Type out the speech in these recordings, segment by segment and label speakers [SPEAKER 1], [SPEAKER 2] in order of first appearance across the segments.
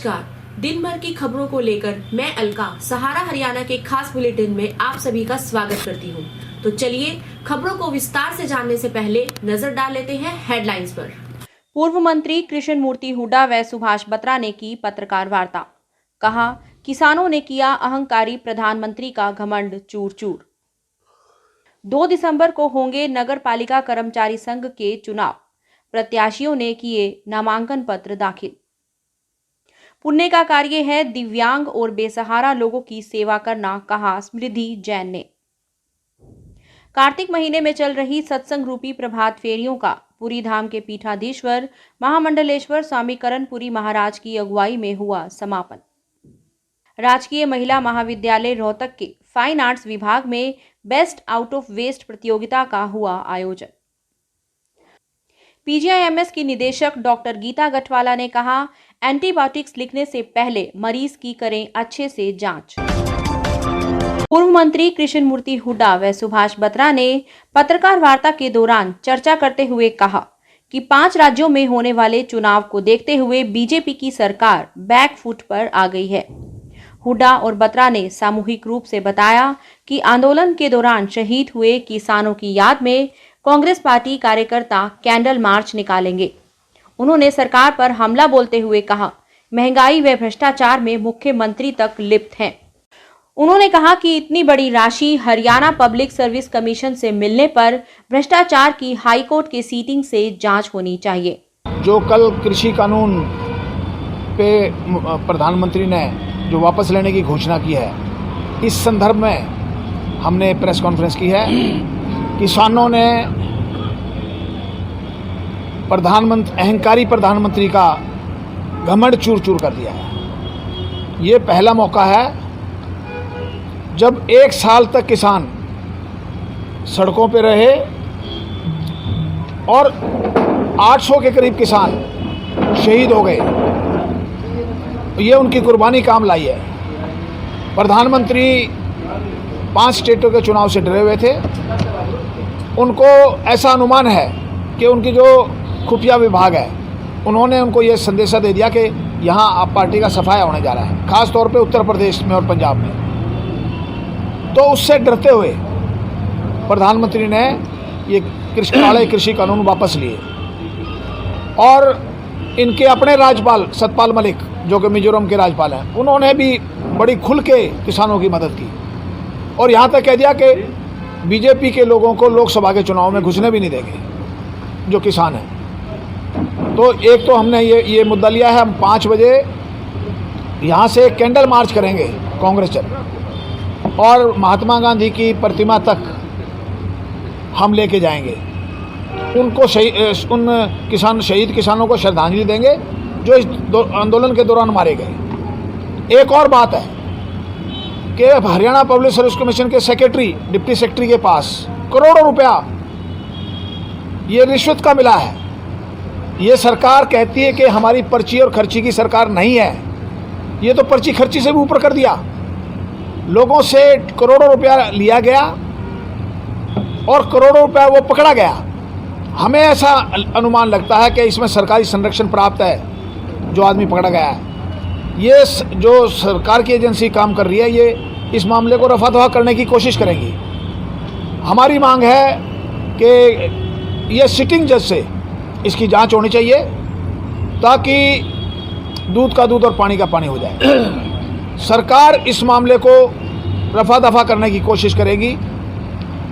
[SPEAKER 1] नमस्कार। दिन भर की खबरों को लेकर मैं अलका सहारा हरियाणा के खास बुलेटिन में आप सभी का स्वागत करती हूं। तो चलिए खबरों को विस्तार से जानने से पहले नजर डाल लेते हैं हेडलाइंस पर।
[SPEAKER 2] पूर्व मंत्री कृष्ण मूर्ति हुड्डा व सुभाष बत्रा ने की पत्रकार वार्ता। कहा, किसानों ने किया अहंकारी प्रधानमंत्री का घमंड चूर चूर। 2 दिसंबर को होंगे नगर पालिका कर्मचारी संघ के चुनाव। प्रत्याशियों ने किए नामांकन पत्र दाखिल। पुण्य का कार्य है दिव्यांग और बेसहारा लोगों की सेवा करना, कहा स्मृति जैन ने। कार्तिक महीने में चल रही सत्संग रूपी प्रभात फेरियों का पुरी धाम के पीठाधीश्वर महामंडलेश्वर स्वामी करणपुरी महाराज की अगुवाई में हुआ समापन। राजकीय महिला महाविद्यालय रोहतक के फाइन आर्ट्स विभाग में बेस्ट आउट ऑफ वेस्ट प्रतियोगिता का हुआ आयोजन। पीजीआईएमएस की निदेशक डॉक्टर गीता गठवाला ने कहा, एंटीबायोटिक्स लिखने से पहले मरीज की करें अच्छे से जांच। पूर्व मंत्री कृष्ण मूर्ति हुड्डा व सुभाष बत्रा ने पत्रकार वार्ता के दौरान चर्चा करते हुए कहा कि 5 राज्यों में होने वाले चुनाव को देखते हुए बीजेपी की सरकार बैकफुट पर आ गई है। हुड्डा और बत्रा ने सामूहिक रूप से बताया कि आंदोलन के दौरान शहीद हुए किसानों की याद में कांग्रेस पार्टी कार्यकर्ता कैंडल मार्च निकालेंगे। उन्होंने सरकार पर हमला बोलते हुए कहा, महंगाई व भ्रष्टाचार में मुख्यमंत्री तक लिप्त हैं। उन्होंने कहा कि इतनी बड़ी राशि हरियाणा पब्लिक सर्विस कमीशन से मिलने पर भ्रष्टाचार की हाईकोर्ट के सीटिंग से जांच होनी चाहिए।
[SPEAKER 3] जो कल कृषि कानून पे प्रधानमंत्री ने जो वापस लेने की घोषणा की है, इस संदर्भ में हमने प्रेस कॉन्फ्रेंस की है। किसानों ने अहंकारी प्रधानमंत्री का घमंड चूर चूर कर दिया है। ये पहला मौका है जब 1 साल तक किसान सड़कों पे रहे और 800 के करीब किसान शहीद हो गए। ये उनकी कुर्बानी काम लाई है। प्रधानमंत्री 5 स्टेटों के चुनाव से डरे हुए थे। उनको ऐसा अनुमान है कि उनकी जो खुफिया विभाग है, उन्होंने उनको ये संदेशा दे दिया कि यहाँ आप पार्टी का सफाया होने जा रहा है, खास तौर पे उत्तर प्रदेश में और पंजाब में। तो उससे डरते हुए प्रधानमंत्री ने ये काले कृषि कानून वापस लिए और इनके अपने राज्यपाल सतपाल मलिक, जो कि मिजोरम के राज्यपाल हैं, उन्होंने भी बड़ी खुल के किसानों की मदद की और यहाँ तक कह दिया कि बीजेपी के लोगों को लोकसभा के चुनाव में घुसने भी नहीं देंगे जो किसान हैं। तो एक तो हमने ये मुद्दा लिया है। हम 5 बजे यहाँ से कैंडल मार्च करेंगे कांग्रेस चल और महात्मा गांधी की प्रतिमा तक हम लेके जाएंगे। उनको उन शहीद किसानों को श्रद्धांजलि देंगे जो इस आंदोलन के दौरान मारे गए। एक और बात है कि हरियाणा पब्लिक सर्विस कमीशन के डिप्टी सेक्रेटरी के पास करोड़ों रुपया ये रिश्वत का मिला है। ये सरकार कहती है कि हमारी पर्ची और खर्ची की सरकार नहीं है। ये तो पर्ची खर्ची से भी ऊपर कर दिया। लोगों से करोड़ों रुपया लिया गया और करोड़ों रुपया वो पकड़ा गया। हमें ऐसा अनुमान लगता है कि इसमें सरकारी संरक्षण प्राप्त है जो आदमी पकड़ा गया है। ये जो सरकार की एजेंसी काम कर रही है, ये इस मामले को रफा दफा करने की कोशिश करेंगी। हमारी मांग है कि ये सिटिंग जज से इसकी जांच होनी चाहिए ताकि दूध का दूध और पानी का पानी हो जाए। सरकार इस मामले को रफा दफा करने की कोशिश करेगी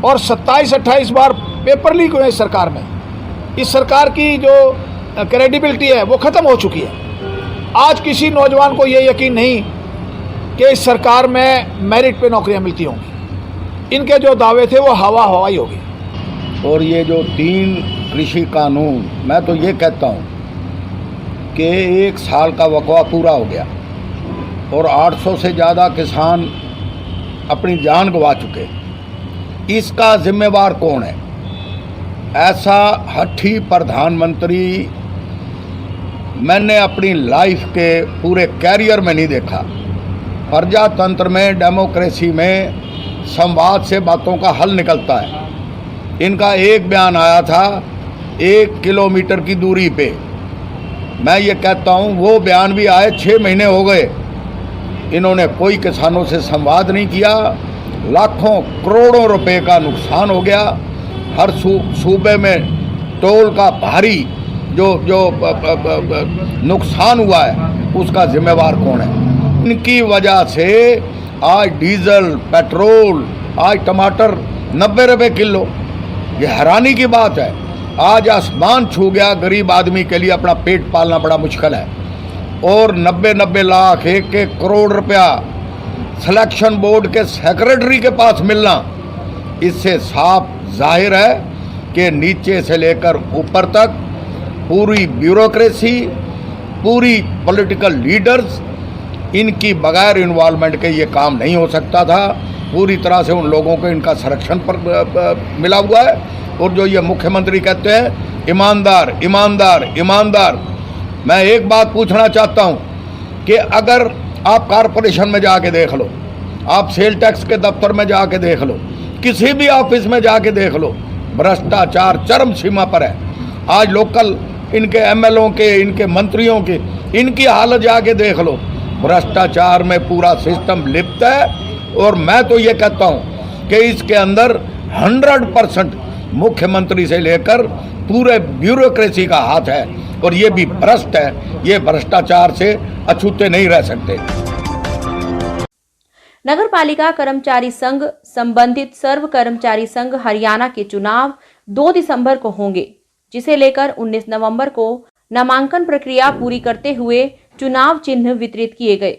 [SPEAKER 3] और 27-28 बार पेपर लीक हुए इस सरकार में। इस सरकार की जो क्रेडिबिलिटी है वो ख़त्म हो चुकी है। आज किसी नौजवान को ये यकीन नहीं कि इस सरकार में मेरिट पे नौकरियां मिलती होंगी। इनके जो दावे थे वो हवाई होगी।
[SPEAKER 4] और ये जो 3 कृषि कानून, मैं तो ये कहता हूँ कि 1 साल का वकवा पूरा हो गया और 800 से ज़्यादा किसान अपनी जान गंवा चुके। इसका जिम्मेवार कौन है? ऐसा हठी प्रधानमंत्री मैंने अपनी लाइफ के पूरे कैरियर में नहीं देखा। प्रजातंत्र में, डेमोक्रेसी में संवाद से बातों का हल निकलता है। इनका एक बयान आया था 1 किलोमीटर की दूरी पे मैं ये कहता हूँ वो बयान भी आए 6 महीने हो गए, इन्होंने कोई किसानों से संवाद नहीं किया। लाखों करोड़ों रुपए का नुकसान हो गया। हर सूबे में टोल का भारी जो नुकसान हुआ है उसका जिम्मेवार कौन है? इनकी वजह से आज डीजल, पेट्रोल, आज टमाटर 90 रुपये किलो। ये हैरानी की बात है। आज आसमान छू गया। गरीब आदमी के लिए अपना पेट पालना बड़ा मुश्किल है। और 90 लाख, 1 करोड़ रुपया सिलेक्शन बोर्ड के सेक्रेटरी के पास मिलना, इससे साफ जाहिर है कि नीचे से लेकर ऊपर तक पूरी ब्यूरोक्रेसी, पूरी पॉलिटिकल लीडर्स, इनकी बगैर इन्वॉल्वमेंट के ये काम नहीं हो सकता था। पूरी तरह से उन लोगों को इनका संरक्षण पर मिला हुआ है। और जो ये मुख्यमंत्री कहते हैं ईमानदार ईमानदार ईमानदार, मैं एक बात पूछना चाहता हूँ कि अगर आप कारपोरेशन में जाके देख लो, आप सेल टैक्स के दफ्तर में जाके देख लो, किसी भी ऑफिस में जाके देख लो, भ्रष्टाचार चरम सीमा पर है। आज लोकल इनके एमएलओ के, इनके मंत्रियों के, इनकी हालत जाके देख लो। भ्रष्टाचार में पूरा सिस्टम लिप्त है। और मैं तो ये कहता हूँ कि इसके अंदर 100% मुख्यमंत्री से लेकर पूरे ब्यूरोक्रेसी का हाथ है। और ये भी भ्रष्ट है। ये भ्रष्टाचार से अछूते नहीं रह सकते।
[SPEAKER 2] नगर पालिका कर्मचारी संघ संबंधित सर्व कर्मचारी संघ हरियाणा के चुनाव 2 दिसंबर को होंगे, जिसे लेकर 19 नवंबर को नामांकन प्रक्रिया पूरी करते हुए चुनाव चिन्ह वितरित किए गए।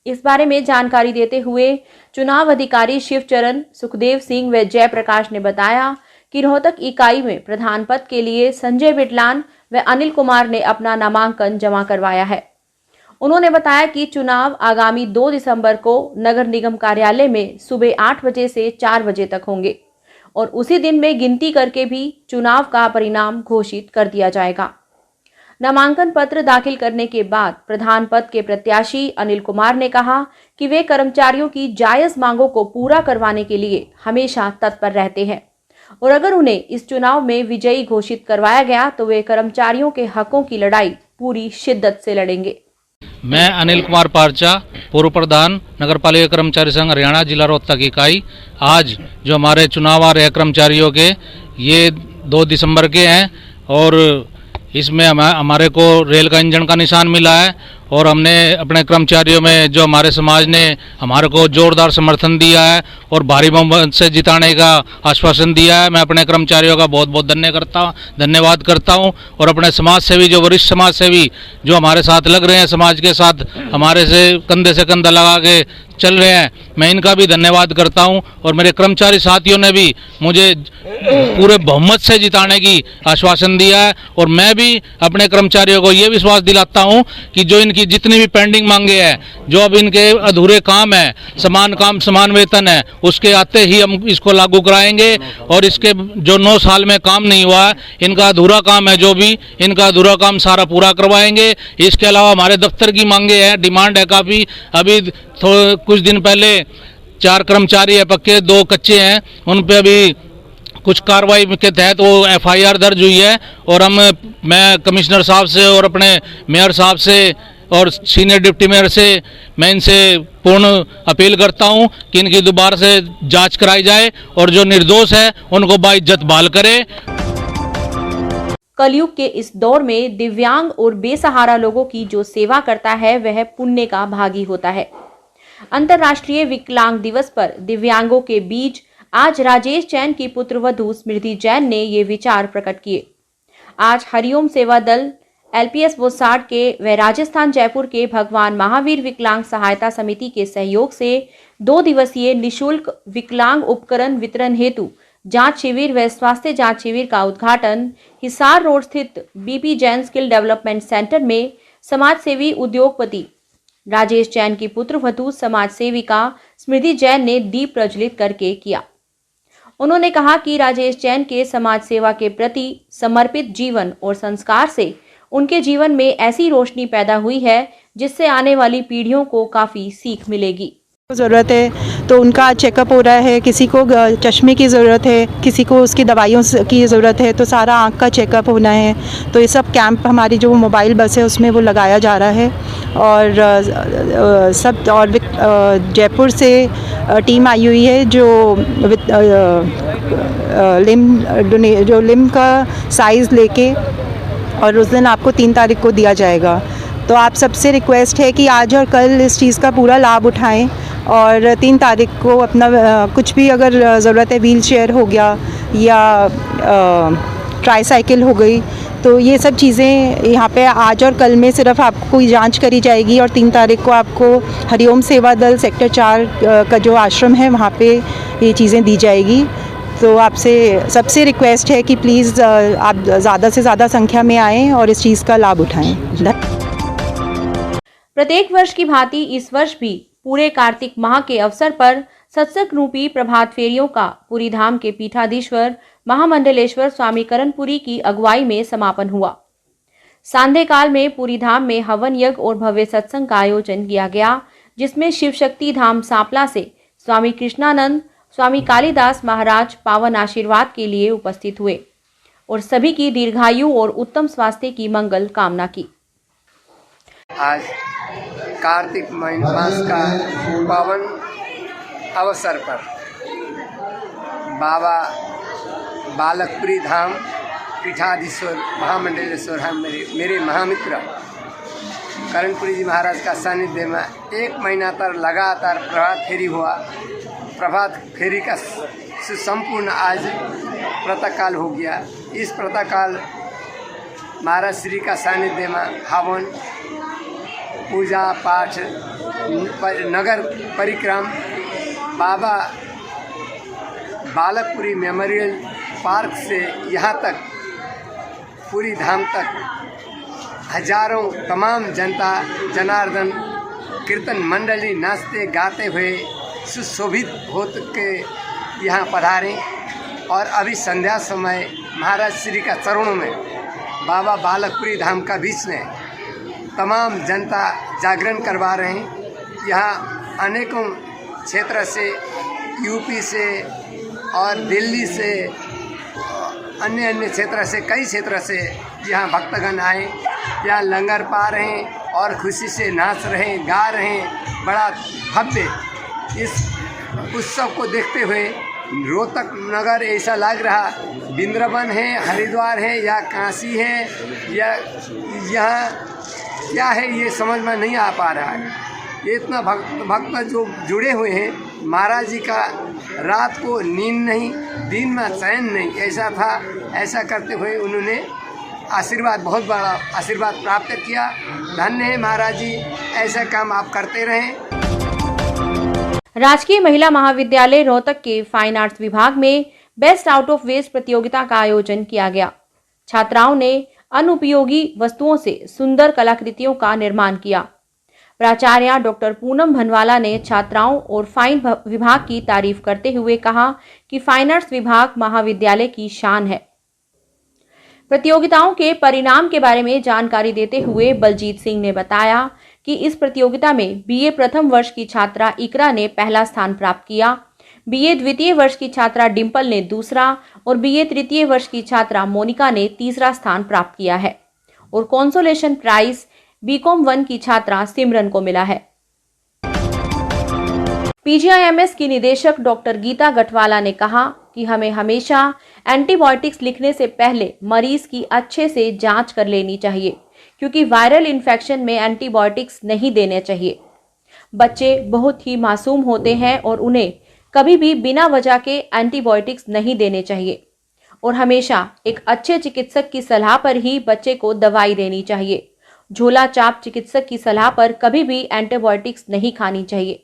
[SPEAKER 2] इस बारे में जानकारी देते हुए चुनाव अधिकारी शिवचरण, सुखदेव सिंह व जयप्रकाश ने बताया कि रोहतक इकाई में प्रधान पद के लिए संजय बिटलान व अनिल कुमार ने अपना नामांकन जमा करवाया है। उन्होंने बताया कि चुनाव आगामी 2 दिसंबर को नगर निगम कार्यालय में सुबह 8 बजे से 4 बजे तक होंगे और उसी दिन में गिनती करके भी चुनाव का परिणाम घोषित कर दिया जाएगा। नामांकन पत्र दाखिल करने के बाद प्रधान पद के प्रत्याशी अनिल कुमार ने कहा कि वे कर्मचारियों की जायज मांगों को पूरा करवाने के लिए हमेशा तत्पर रहते हैं और अगर उन्हें इस चुनाव में विजयी घोषित करवाया गया तो वे कर्मचारियों के हकों की लड़ाई पूरी शिद्दत से लड़ेंगे।
[SPEAKER 5] मैं अनिल कुमार पारचा, पूर्व प्रधान नगर पालिका कर्मचारी संघ हरियाणा जिला रोहतक इकाई। आज जो हमारे चुनाव आ रहे हैं कर्मचारियों के, ये 2 दिसंबर के हैं और इसमें हमारे को रेल का इंजन का निशान मिला है और हमने अपने कर्मचारियों में जो हमारे समाज ने हमारे को जोरदार समर्थन दिया है और भारी बहुमत से जिताने का आश्वासन दिया है। मैं अपने कर्मचारियों का बहुत बहुत धन्यवाद करता हूं और अपने समाज सेवी, जो वरिष्ठ समाज सेवी जो हमारे साथ लग रहे हैं, समाज के साथ हमारे से कंधा लगा के चल रहे हैं, मैं इनका भी धन्यवाद करता हूं। और मेरे कर्मचारी साथियों ने भी मुझे पूरे बहुमत से जिताने की आश्वासन दिया है और मैं भी अपने कर्मचारियों को ये विश्वास दिलाता हूं कि जो इनकी जितनी भी पेंडिंग मांगे हैं, जो अब इनके अधूरे काम है, समान काम समान वेतन है, उसके आते ही हम इसको लागू कराएंगे। और इसके जो 9 साल में काम नहीं हुआ है, इनका अधूरा काम है, जो भी इनका अधूरा काम सारा पूरा करवाएंगे। इसके अलावा हमारे दफ्तर की मांगे हैं, डिमांड है काफ़ी। अभी कुछ दिन पहले 4 कर्मचारी है पक्के, 2 कच्चे हैं, उन पे अभी कुछ कार्रवाई के तहत वो FIR दर्ज हुई है। और मैं कमिश्नर साहब से और अपने मेयर साहब से और सीनियर डिप्टी मेयर से मैं इनसे पूर्ण अपील करता हूं कि इनकी दोबारा से जांच कराई जाए और जो निर्दोष है उनको बाइज्जत बहाल करे।
[SPEAKER 2] कलयुग के इस दौर में दिव्यांग और बेसहारा लोगों की जो सेवा करता है वह पुण्य का भागी होता है। अंतर्राष्ट्रीय विकलांग दिवस पर दिव्यांगों के बीच आज राजेश जैन की पुत्रवधू स्मृति जैन ने ये विचार प्रकट किए। आज हरिओम सेवा दल, LPS बोसाड के व राजस्थान जयपुर के भगवान महावीर विकलांग सहायता समिति के सहयोग से 2 दिवसीय निशुल्क विकलांग उपकरण वितरण हेतु जांच शिविर व स्वास्थ्य जांच शिविर का उद्घाटन हिसार रोड स्थित BP Jain skill development centre में समाज सेवी उद्योगपति राजेश जैन की पुत्रवधू समाज सेविका स्मृति जैन ने दीप प्रज्वलित करके किया। उन्होंने कहा कि राजेश जैन के समाज सेवा के प्रति समर्पित जीवन और संस्कार से उनके जीवन में ऐसी रोशनी पैदा हुई है जिससे आने वाली पीढ़ियों को काफी सीख मिलेगी।
[SPEAKER 6] ज़रूरत है तो उनका चेकअप हो रहा है, किसी को चश्मे की ज़रूरत है, किसी को उसकी दवाइयों की ज़रूरत है, तो सारा आँख का चेकअप होना है। तो ये सब कैंप हमारी जो मोबाइल बस है उसमें वो लगाया जा रहा है। और जयपुर से टीम आई हुई है जो लिम का साइज़ लेके, और उस दिन आपको 3 तारीख को दिया जाएगा। तो आप सबसे रिक्वेस्ट है कि आज और कल इस चीज़ का पूरा लाभ उठाएं, और 3 तारीख को अपना कुछ भी अगर ज़रूरत है, व्हील चेयर हो गया या ट्राईसाइकिल हो गई, तो ये सब चीज़ें यहाँ पे आज और कल में सिर्फ आपको जांच करी जाएगी। और 3 तारीख को आपको हरिओम सेवा दल सेक्टर 4 का जो आश्रम है वहाँ पे ये चीज़ें दी जाएगी। तो आपसे सबसे रिक्वेस्ट है कि प्लीज़ आप ज़्यादा से ज़्यादा संख्या में आएँ और इस चीज़ का लाभ उठाएँ।
[SPEAKER 2] प्रत्येक वर्ष की भांति इस वर्ष भी पूरे कार्तिक माह के अवसर पर सत्संग रूपी प्रभात फेरियों का पूरी धाम के पीठाधीश्वर महामंडलेश्वर स्वामी करणपुरी की अगुवाई में समापन हुआ। सांध्य काल में पूरी धाम में हवन यज्ञ और भव्य सत्संग का आयोजन किया गया, जिसमें शिव शक्ति धाम सांपला से स्वामी कृष्णानंद, स्वामी कालिदास महाराज पावन आशीर्वाद के लिए उपस्थित हुए और सभी की दीर्घायु और उत्तम स्वास्थ्य की मंगल कामना की।
[SPEAKER 7] आज कार्तिक मास का पावन अवसर पर बाबा बालकपुरी धाम पीठाधीश्वर महामंडलेश्वर हम मेरे महामित्र करणपुरी जी महाराज का सानिध्य में 1 महीना तक लगातार प्रभात फेरी हुआ। प्रभात फेरी का संपूर्ण आज प्रातःकाल हो गया। इस प्रातःकाल महाराज श्री का सानिध्य में हवन, पूजा पाठ, नगर परिक्रमा, बाबा बालकपुरी मेमोरियल पार्क से यहाँ तक पूरी धाम तक हजारों तमाम जनता जनार्दन कीर्तन मंडली नाचते गाते हुए सुशोभित होकर के यहाँ पधारें। और अभी संध्या समय महाराज श्री का चरणों में बाबा बालकपुरी धाम का बीच में तमाम जनता जागरण करवा रहे हैं। यहाँ अनेकों क्षेत्र से, यूपी से और दिल्ली से, अन्य क्षेत्र से, कई क्षेत्र से यहाँ भक्तगण आए, यहाँ लंगर पा रहे हैं और खुशी से नाच रहे हैं, गा रहे हैं। बड़ा भव्य इस उत्सव को देखते हुए रोहतक नगर ऐसा लग रहा वृंदावन है, हरिद्वार है या काशी है या यहाँ क्या है, ये समझ में नहीं आ पा रहा है। ये इतना भक्त जो जुड़े हुए हैं महाराज जी का, रात को नींद नहीं, दिन में चैन नहीं, ऐसा था। ऐसा करते हुए उन्होंने आशीर्वाद, बहुत बड़ा आशीर्वाद प्राप्त किया। धन्य है महाराज जी, ऐसा काम आप करते रहें।
[SPEAKER 2] राजकीय महिला महाविद्यालय रोहतक के फाइन आर्ट्स विभाग में बेस्ट आउट ऑफ वेस्ट प्रतियोगिता का आयोजन किया गया। छात्राओं ने अनुपयोगी वस्तुओं से सुंदर कलाकृतियों का निर्माण किया। प्राचार्य डॉक्टर पूनम भनवाला ने छात्राओं और फाइन विभाग की तारीफ करते हुए कहा कि फाइन आर्ट्स विभाग महाविद्यालय की शान है। प्रतियोगिताओं के परिणाम के बारे में जानकारी देते हुए बलजीत सिंह ने बताया कि इस प्रतियोगिता में बीए प्रथम वर्ष की छात्रा इकरा ने पहला स्थान प्राप्त किया, बीए द्वितीय वर्ष की छात्रा डिम्पल ने दूसरा और बीए तृतीय वर्ष की छात्रा मोनिका ने तीसरा स्थान प्राप्त किया है और कंसोलेशन प्राइज बीकॉम 1 की छात्रा सिमरन को मिला है। पीजीआईएमएस की निदेशक डॉक्टर गीता गठवाला ने कहा कि हमें हमेशा एंटीबायोटिक्स लिखने से पहले मरीज की अच्छे से जांच कर लेनी चाहिए, क्योंकि वायरल इन्फेक्शन में एंटीबायोटिक्स नहीं देने चाहिए। बच्चे बहुत ही मासूम होते हैं और उन्हें कभी भी बिना वजह के एंटीबायोटिक्स नहीं देने चाहिए और हमेशा एक अच्छे चिकित्सक की सलाह पर ही बच्चे को दवाई देनी चाहिए। झोला चाप चिकित्सक की सलाह पर कभी भी एंटीबायोटिक्स नहीं खानी चाहिए।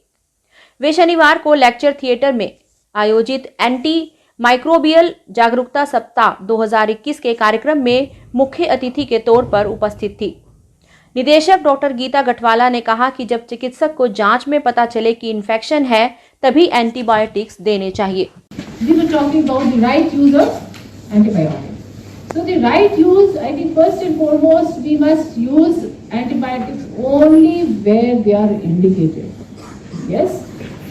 [SPEAKER 2] वे शनिवार को लेक्चर थिएटर में आयोजित एंटी माइक्रोबियल जागरूकता सप्ताह 2021 के कार्यक्रम में मुख्य अतिथि के तौर पर उपस्थित थी। निदेशक डॉक्टर गीता गठवाला ने कहा कि जब चिकित्सक को जांच में पता चले कि इन्फेक्शन है तभी एंटीबायोटिक्स देने चाहिए।
[SPEAKER 8] We were talking about the right use of antibiotics. So the right use, I think first and foremost, we must use antibiotics only where they are indicated. Yes,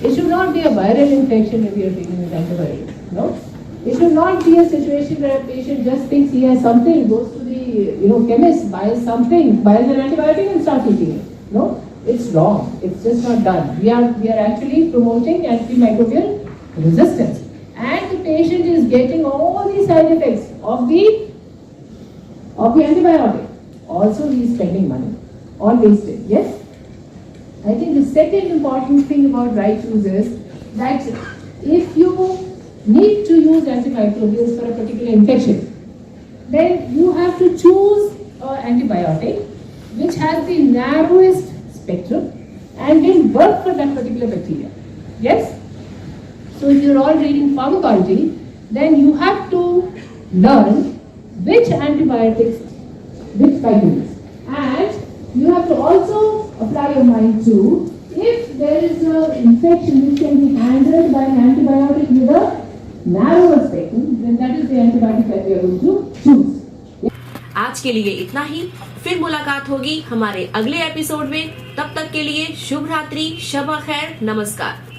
[SPEAKER 8] It should not be a viral infection if you are treating with antibiotics. No, it should not be a situation where a patient just thinks he has something, goes to the chemist, buys something, buys an antibiotic and starts eating it. No, it's wrong. It's just not done. We are actually promoting antimicrobial resistance, and the patient is getting all the side effects of the antibiotic. Also, he is spending money, all wasted. Yes. I think the second important thing about right use is that if you need to use antimicrobials for a particular infection, then you have to choose an antibiotic which has the narrowest spectrum and will work for that particular bacteria. Yes? So if you're all reading pharmacology, then you have to learn which antibiotics, which type to use. And you have to also apply your mind to, if there is an infection which can be handled by an antibiotic with a narrower spectrum, then that is the antibiotic that we are going to choose.
[SPEAKER 1] आज के लिए इतना ही। फिर मुलाकात होगी हमारे अगले episode में। तब तक के लिए शुभ रात्रि, शब खैर, नमस्कार।